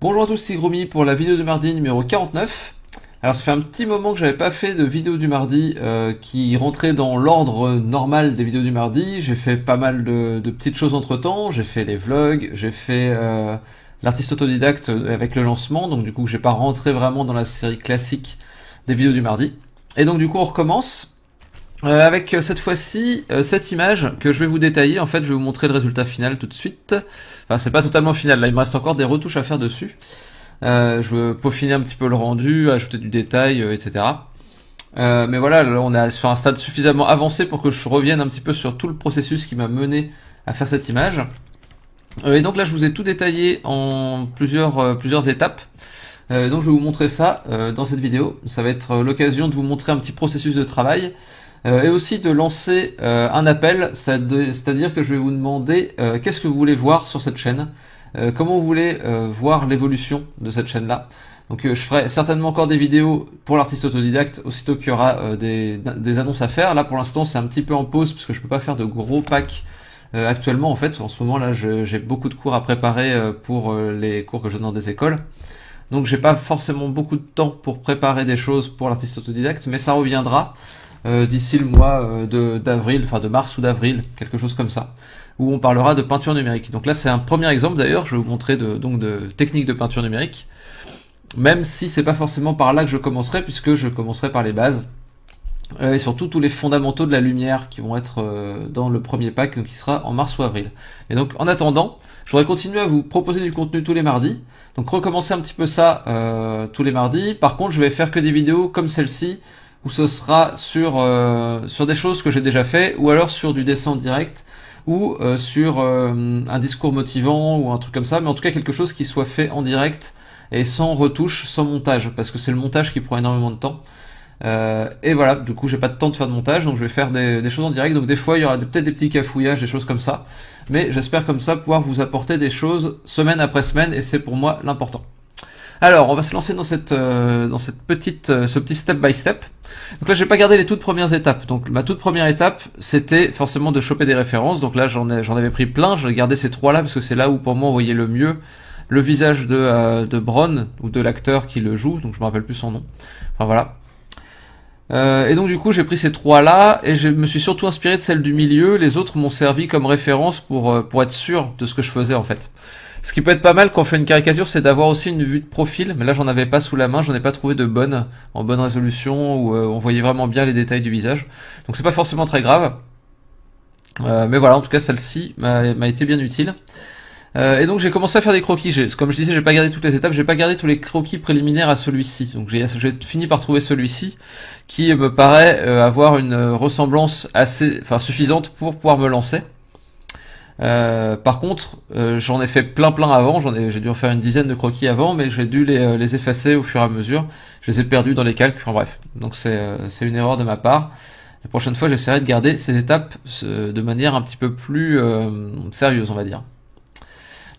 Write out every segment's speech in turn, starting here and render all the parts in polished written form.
Bonjour à tous, c'est Gromi pour la vidéo du mardi numéro 49. Alors ça fait un petit moment que j'avais pas fait de vidéo du mardi qui rentrait dans l'ordre normal des vidéos du mardi. J'ai fait pas mal de petites choses entre temps, j'ai fait les vlogs, j'ai fait l'artiste autodidacte avec le lancement, donc du coup j'ai pas rentré vraiment dans la série classique des vidéos du mardi. Et donc du coup on recommence avec cette fois-ci cette image que je vais vous détailler. En fait je vais vous montrer le résultat final tout de suite. Enfin c'est pas totalement final, là il me reste encore des retouches à faire dessus. Je veux peaufiner un petit peu le rendu, ajouter du détail, etc. Mais voilà, là, on est sur un stade suffisamment avancé pour que je revienne un petit peu sur tout le processus qui m'a mené à faire cette image. Et donc là, je vous ai tout détaillé en plusieurs étapes. Donc je vais vous montrer ça dans cette vidéo. Ça va être l'occasion de vous montrer un petit processus de travail. Et aussi de lancer un appel, c'est-à-dire que je vais vous demander qu'est-ce que vous voulez voir sur cette chaîne. Comment vous voulez voir l'évolution de cette chaîne-là. Donc je ferai certainement encore des vidéos pour l'artiste autodidacte aussitôt qu'il y aura des annonces à faire. Là pour l'instant c'est un petit peu en pause parce que je peux pas faire de gros packs actuellement en fait. En ce moment là j'ai beaucoup de cours à préparer pour les cours que je donne dans des écoles. Donc j'ai pas forcément beaucoup de temps pour préparer des choses pour l'artiste autodidacte, mais ça reviendra d'ici le mois d'avril, enfin de mars ou d'avril, quelque chose comme ça, où on parlera de peinture numérique. Donc là c'est un premier exemple d'ailleurs, je vais vous montrer de techniques de peinture numérique, même si c'est pas forcément par là que je commencerai, puisque je commencerai par les bases, et surtout tous les fondamentaux de la lumière qui vont être dans le premier pack, donc qui sera en mars ou avril. Et donc en attendant, je voudrais continuer à vous proposer du contenu tous les mardis, donc recommencer un petit peu ça tous les mardis. Par contre je vais faire que des vidéos comme celle-ci, où ce sera sur des choses que j'ai déjà fait, ou alors sur du dessin en direct, ou sur un discours motivant, ou un truc comme ça, mais en tout cas quelque chose qui soit fait en direct, et sans retouche, sans montage, parce que c'est le montage qui prend énormément de temps. Et voilà, du coup j'ai pas de temps de faire de montage, donc je vais faire des choses en direct, donc des fois il y aura peut-être des petits cafouillages, des choses comme ça, mais j'espère comme ça pouvoir vous apporter des choses semaine après semaine, et c'est pour moi l'important. Alors, on va se lancer dans ce petit step by step. Donc là, j'ai pas gardé les toutes premières étapes. Donc ma toute première étape, c'était forcément de choper des références. Donc là, j'en avais pris plein. J'ai gardé ces trois là parce que c'est là où pour moi on voyait le mieux le visage de Bron, ou de l'acteur qui le joue. Donc je me rappelle plus son nom. Enfin voilà. Et donc du coup, j'ai pris ces trois là et je me suis surtout inspiré de celle du milieu. Les autres m'ont servi comme référence pour être sûr de ce que je faisais en fait. Ce qui peut être pas mal quand on fait une caricature, c'est d'avoir aussi une vue de profil, mais là j'en avais pas sous la main, j'en ai pas trouvé de bonne, en bonne résolution, où on voyait vraiment bien les détails du visage. Donc c'est pas forcément très grave. Mais voilà, en tout cas celle-ci m'a été bien utile. Et donc j'ai commencé à faire des croquis. Comme je disais, j'ai pas gardé toutes les étapes, j'ai pas gardé tous les croquis préliminaires à celui-ci. Donc j'ai fini par trouver celui-ci, qui me paraît avoir une ressemblance suffisante pour pouvoir me lancer. Par contre, j'en ai fait plein avant, j'ai dû en faire une dizaine de croquis avant, mais j'ai dû les effacer au fur et à mesure. Je les ai perdus dans les calques, enfin bref. Donc c'est une erreur de ma part. La prochaine fois, j'essaierai de garder ces étapes de manière un petit peu plus sérieuse, on va dire.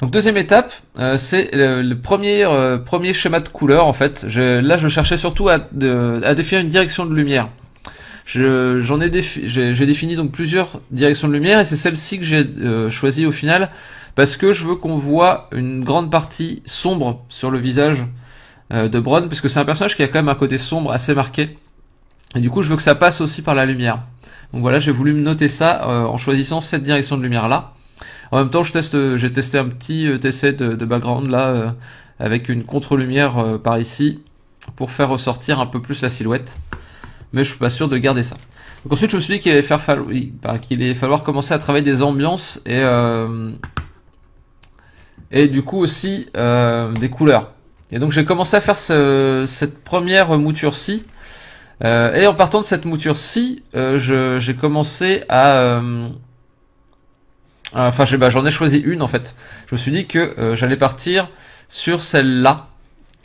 Donc deuxième étape, c'est le premier schéma de couleur en fait. Là, je cherchais surtout à définir une direction de lumière. J'ai défini donc plusieurs directions de lumière et c'est celle-ci que j'ai choisie au final parce que je veux qu'on voit une grande partie sombre sur le visage de Bron, parce que c'est un personnage qui a quand même un côté sombre assez marqué et du coup je veux que ça passe aussi par la lumière. Donc voilà, j'ai voulu me noter ça en choisissant cette direction de lumière là. En même temps j'ai testé un petit essai de background là avec une contre-lumière par ici pour faire ressortir un peu plus la silhouette. Mais je suis pas sûr de garder ça. Donc ensuite je me suis dit qu'il allait falloir commencer à travailler des ambiances et du coup aussi des couleurs. Et donc j'ai commencé à faire cette première mouture-ci. Et en partant de cette mouture-ci, j'ai commencé à... j'en ai choisi une en fait. Je me suis dit que j'allais partir sur celle-là.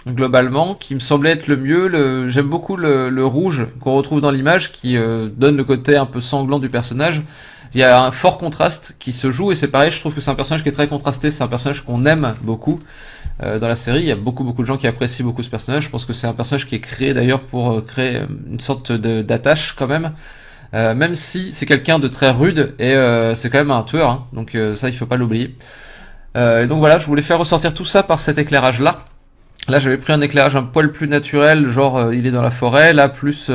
Globalement, qui me semblait être le mieux. J'aime beaucoup le rouge qu'on retrouve dans l'image, qui donne le côté un peu sanglant du personnage. Il y a un fort contraste qui se joue, et c'est pareil, je trouve que c'est un personnage qui est très contrasté, c'est un personnage qu'on aime beaucoup dans la série. Il y a beaucoup de gens qui apprécient beaucoup ce personnage. Je pense que c'est un personnage qui est créé d'ailleurs pour créer une sorte d'attache quand même. Même si c'est quelqu'un de très rude, et c'est quand même un tueur, hein, donc ça il faut pas l'oublier. Et donc voilà, je voulais faire ressortir tout ça par cet éclairage là. Là j'avais pris un éclairage un poil plus naturel, genre il est dans la forêt, là plus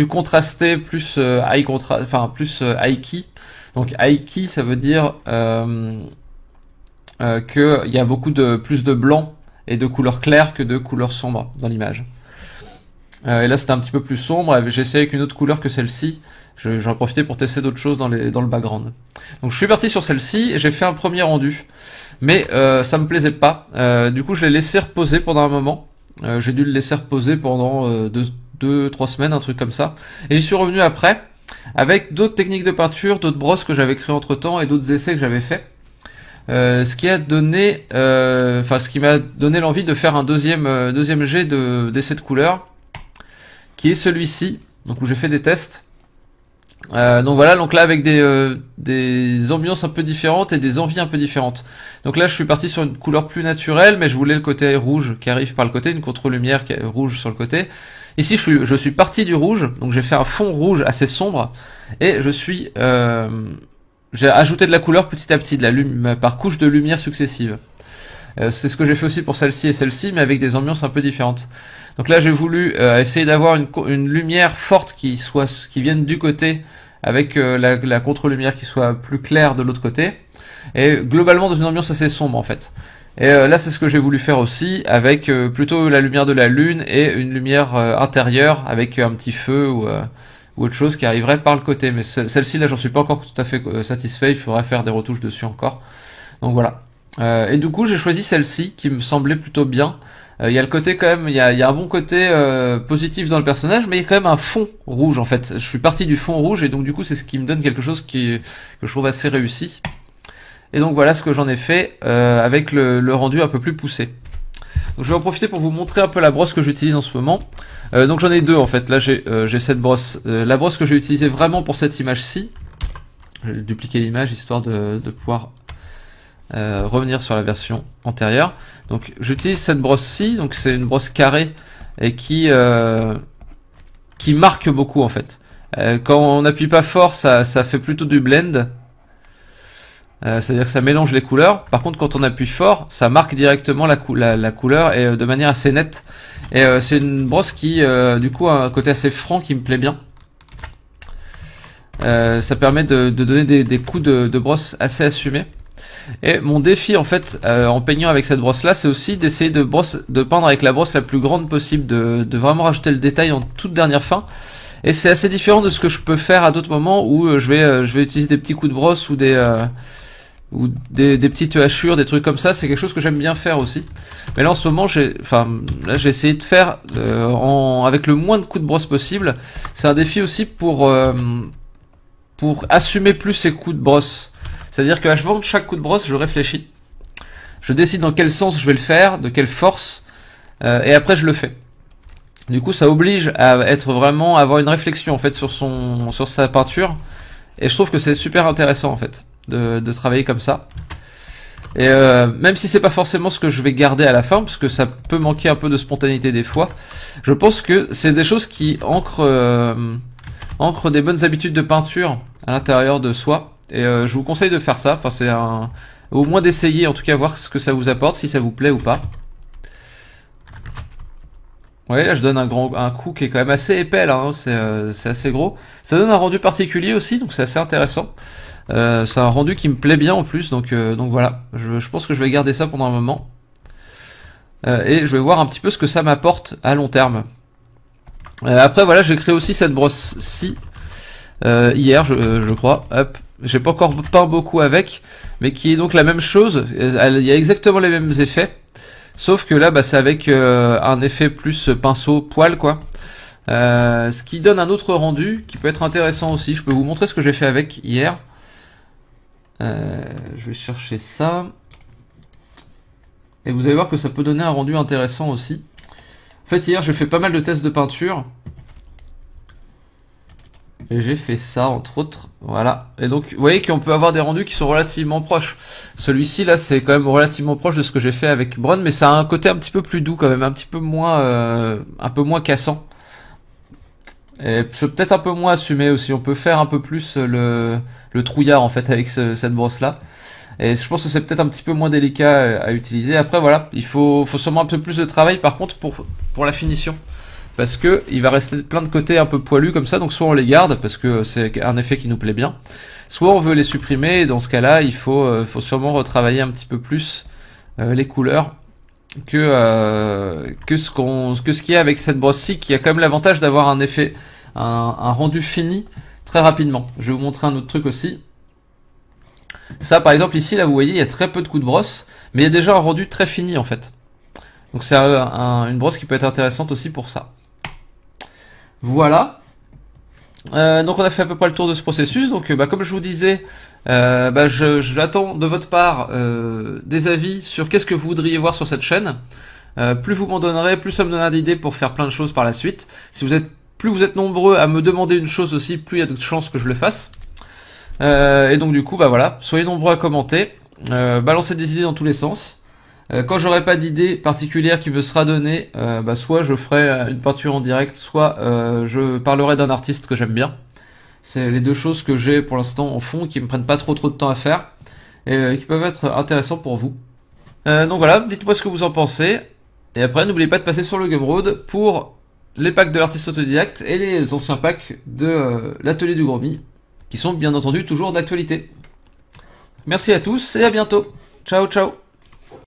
contrasté, plus high contrast, enfin plus high key. Donc high key ça veut dire que il y a beaucoup de plus de blanc et de couleurs claires que de couleurs sombres dans l'image. Et là c'était un petit peu plus sombre, j'ai essayé avec une autre couleur que celle-ci. J'en ai profité pour tester d'autres choses dans le background. Donc je suis parti sur celle-ci et j'ai fait un premier rendu. Mais ça me plaisait pas. Du coup je l'ai laissé reposer pendant un moment. J'ai dû le laisser reposer pendant 2-3 semaines, un truc comme ça. Et j'y suis revenu après, avec d'autres techniques de peinture, d'autres brosses que j'avais créées entre temps et d'autres essais que j'avais fait. Ce qui m'a donné l'envie de faire un deuxième jet d'essai de couleur, qui est celui-ci, donc où j'ai fait des tests. Donc voilà, donc là avec des ambiances un peu différentes et des envies un peu différentes. Donc là je suis parti sur une couleur plus naturelle, mais je voulais le côté rouge qui arrive par le côté, une contre-lumière qui est rouge sur le côté. Ici je suis parti du rouge, donc j'ai fait un fond rouge assez sombre et j'ai ajouté de la couleur petit à petit, par couche de lumière successive. C'est ce que j'ai fait aussi pour celle-ci et celle-ci, mais avec des ambiances un peu différentes. Donc là j'ai voulu essayer d'avoir une lumière forte qui vienne du côté, avec la contre-lumière qui soit plus claire de l'autre côté, et globalement dans une ambiance assez sombre en fait. Et là c'est ce que j'ai voulu faire aussi, avec plutôt la lumière de la lune et une lumière intérieure avec un petit feu ou autre chose qui arriverait par le côté. Mais celle-ci là j'en suis pas encore tout à fait satisfait, il faudrait faire des retouches dessus encore. Donc voilà. Et du coup j'ai choisi celle-ci qui me semblait plutôt bien. Il y a le côté quand même, il y a un bon côté positif dans le personnage, mais il y a quand même un fond rouge en fait. Je suis parti du fond rouge et donc du coup c'est ce qui me donne quelque chose que je trouve assez réussi. Et donc voilà ce que j'en ai fait avec le rendu un peu plus poussé. Donc je vais en profiter pour vous montrer un peu la brosse que j'utilise en ce moment. Donc j'en ai deux en fait. Là j'ai cette brosse, la brosse que j'ai utilisée vraiment pour cette image-ci. Je vais dupliquer l'image histoire de pouvoir revenir sur la version antérieure. Donc j'utilise cette brosse-ci, donc c'est une brosse carrée et qui marque beaucoup en fait. Quand on n'appuie pas fort, ça fait plutôt du blend. C'est-à-dire que ça mélange les couleurs. Par contre, quand on appuie fort, ça marque directement la couleur et de manière assez nette. Et c'est une brosse qui, du coup, a un côté assez franc qui me plaît bien. Ça permet de donner des coups de brosse assez assumés. Et mon défi en fait en peignant avec cette brosse là, c'est aussi d'essayer de peindre avec la brosse la plus grande possible, de vraiment rajouter le détail en toute dernière fin. Et c'est assez différent de ce que je peux faire à d'autres moments où je vais utiliser des petits coups de brosse ou des petites hachures, des trucs comme ça. C'est quelque chose que j'aime bien faire aussi. Mais là en ce moment j'ai essayé de faire avec le moins de coups de brosse possible. C'est un défi aussi pour assumer plus ces coups de brosse. C'est-à-dire qu'avant chaque coup de brosse, je réfléchis. Je décide dans quel sens je vais le faire, de quelle force, et après je le fais. Du coup, ça oblige à avoir une réflexion en fait sur sa peinture, et je trouve que c'est super intéressant en fait de travailler comme ça. Et même si c'est pas forcément ce que je vais garder à la fin, parce que ça peut manquer un peu de spontanéité des fois, je pense que c'est des choses qui ancrent des bonnes habitudes de peinture à l'intérieur de soi. Et je vous conseille de faire ça, enfin au moins d'essayer, en tout cas voir ce que ça vous apporte, si ça vous plaît ou pas. Vous voyez là je donne un coup qui est quand même assez épais là, hein, c'est assez gros. Ça donne un rendu particulier aussi, donc c'est assez intéressant. C'est un rendu qui me plaît bien en plus, donc voilà, je pense que je vais garder ça pendant un moment. Et je vais voir un petit peu ce que ça m'apporte à long terme. Après voilà, j'ai créé aussi cette brosse-ci hier je crois, hop. J'ai pas encore peint beaucoup avec, mais qui est donc la même chose. Il y a exactement les mêmes effets, sauf que là, c'est avec un effet plus pinceau poil, quoi. Ce qui donne un autre rendu qui peut être intéressant aussi. Je peux vous montrer ce que j'ai fait avec hier. Je vais chercher ça. Et vous allez voir que ça peut donner un rendu intéressant aussi. En fait, hier, j'ai fait pas mal de tests de peinture. Et j'ai fait ça entre autres, voilà. Et donc vous voyez qu'on peut avoir des rendus qui sont relativement proches. Celui-ci là c'est quand même relativement proche de ce que j'ai fait avec Bron, mais ça a un côté un petit peu plus doux quand même, un peu moins cassant. Et peut-être un peu moins assumé aussi. On peut faire un peu plus le trouillard en fait avec cette brosse là. Et je pense que c'est peut-être un petit peu moins délicat à utiliser. Après voilà, il faut sûrement un peu plus de travail par contre pour la finition. Parce que il va rester plein de côtés un peu poilus comme ça, donc soit on les garde parce que c'est un effet qui nous plaît bien, soit on veut les supprimer, et dans ce cas-là il faut sûrement retravailler un petit peu plus les couleurs que ce qu'il y a avec cette brosse-ci, qui a quand même l'avantage d'avoir un effet, un rendu fini très rapidement. Je vais vous montrer un autre truc aussi. Ça par exemple ici là vous voyez il y a très peu de coups de brosse, mais il y a déjà un rendu très fini en fait. Donc c'est une brosse qui peut être intéressante aussi pour ça. Voilà. Donc on a fait à peu près le tour de ce processus. Donc comme je vous disais, j'attends de votre part des avis sur qu'est-ce que vous voudriez voir sur cette chaîne. Plus vous m'en donnerez, plus ça me donnera d'idées pour faire plein de choses par la suite. Plus vous êtes nombreux à me demander une chose aussi, plus il y a de chances que je le fasse. Et donc du coup, voilà, soyez nombreux à commenter, balancez des idées dans tous les sens. Quand j'aurai pas d'idée particulière qui me sera donnée, soit je ferai une peinture en direct, soit je parlerai d'un artiste que j'aime bien. C'est les deux choses que j'ai pour l'instant en fond, qui me prennent pas trop de temps à faire, et qui peuvent être intéressants pour vous. Donc voilà, dites-moi ce que vous en pensez. Et après, n'oubliez pas de passer sur le Gumroad pour les packs de l'artiste autodidacte et les anciens packs de l'atelier du Grommy, qui sont bien entendu toujours d'actualité. Merci à tous et à bientôt. Ciao ciao.